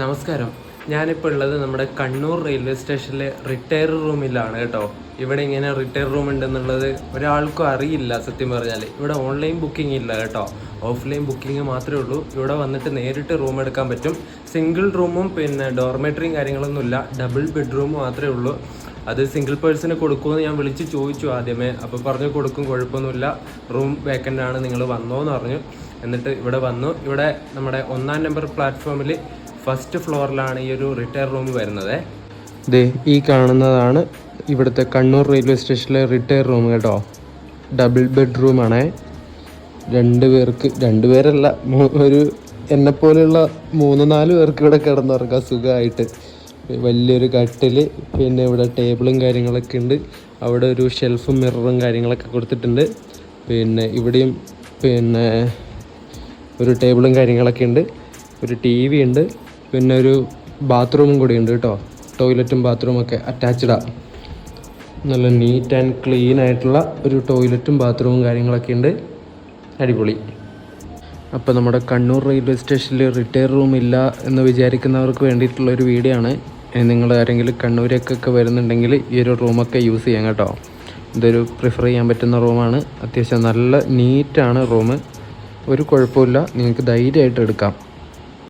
നമസ്കാരം. ഞാനിപ്പോൾ ഉള്ളത് നമ്മുടെ കണ്ണൂർ റെയിൽവേ സ്റ്റേഷനിലെ റിട്ടയർ റൂമിലാണ് കേട്ടോ. ഇവിടെ ഇങ്ങനെ റിട്ടയർ റൂം ഉണ്ടെന്നുള്ളത് ഒരാൾക്കും അറിയില്ല. സത്യം പറഞ്ഞാൽ ഇവിടെ ഓൺലൈൻ ബുക്കിംഗ് ഇല്ല കേട്ടോ, ഓഫ്ലൈൻ ബുക്കിംഗ് മാത്രമേ ഉള്ളൂ. ഇവിടെ വന്നിട്ട് നേരിട്ട് റൂം എടുക്കാൻ പറ്റും. സിംഗിൾ റൂമും പിന്നെ ഡോർമെറ്ററിയും കാര്യങ്ങളൊന്നുമില്ല, ഡബിൾ ബെഡ്റൂം മാത്രമേ ഉള്ളൂ. അത് സിംഗിൾ പേഴ്സണ് കൊടുക്കുമെന്ന് ഞാൻ വിളിച്ച് ചോദിച്ചു ആദ്യമേ. അപ്പോൾ പറഞ്ഞു കൊടുക്കും, കുഴപ്പമൊന്നുമില്ല, റൂം വേക്കൻ്റ് ആണ്, നിങ്ങൾ വന്നോന്ന് പറഞ്ഞു. എന്നിട്ട് ഇവിടെ വന്നു. ഇവിടെ നമ്മുടെ 1-ാം നമ്പർ പ്ലാറ്റ്ഫോമിൽ ഫസ്റ്റ് ഫ്ലോറിലാണ് ഈ ഒരു റിട്ടയർ റൂം വരുന്നത്. ഈ കാണുന്നതാണ് ഇവിടുത്തെ കണ്ണൂർ റെയിൽവേ സ്റ്റേഷനിലെ റിട്ടയർ റൂം കേട്ടോ. ഡബിൾ ബെഡ്റൂമാണേ. രണ്ടുപേരല്ല, ഒരു എന്നെപ്പോലെയുള്ള 3-4 പേർക്ക് ഇവിടെ കിടന്നുറങ്ങാം സുഖമായിട്ട്. വലിയൊരു കട്ടിൽ, പിന്നെ ഇവിടെ ടേബിളും കാര്യങ്ങളൊക്കെ ഉണ്ട്. അവിടെ ഒരു ഷെൽഫും മിററും കാര്യങ്ങളൊക്കെ കൊടുത്തിട്ടുണ്ട്. പിന്നെ ഇവിടെയും പിന്നെ ഒരു ടേബിളും കാര്യങ്ങളൊക്കെ ഉണ്ട്. ഒരു TV ഉണ്ട്. പിന്നെ ഒരു ബാത്റൂമും കൂടി ഉണ്ട് കേട്ടോ. ടോയ്ലറ്റും ബാത്റൂമൊക്കെ അറ്റാച്ച്ഡാണ്. നല്ല നീറ്റ് ആൻഡ് ക്ലീൻ ആയിട്ടുള്ള ഒരു ടോയ്ലറ്റും ബാത്റൂമും കാര്യങ്ങളൊക്കെ ഉണ്ട്. അടിപൊളി. അപ്പോൾ നമ്മുടെ കണ്ണൂർ റെയിൽവേ സ്റ്റേഷനിൽ റിട്ടയർ റൂം ഇല്ല എന്ന് വിചാരിക്കുന്നവർക്ക് വേണ്ടിയിട്ടുള്ളൊരു വീഡിയോ ആണ്. നിങ്ങൾ ആരെങ്കിലും കണ്ണൂരേക്കൊക്കെ വരുന്നുണ്ടെങ്കിൽ ഈ ഒരു റൂമൊക്കെ യൂസ് ചെയ്യാം കേട്ടോ. ഇതൊരു പ്രിഫർ ചെയ്യാൻ പറ്റുന്ന റൂമാണ്. അത്യാവശ്യം നല്ല നീറ്റാണ് റൂം, ഒരു കുഴപ്പമില്ല, നിങ്ങൾക്ക് ധൈര്യമായിട്ട് എടുക്കാം.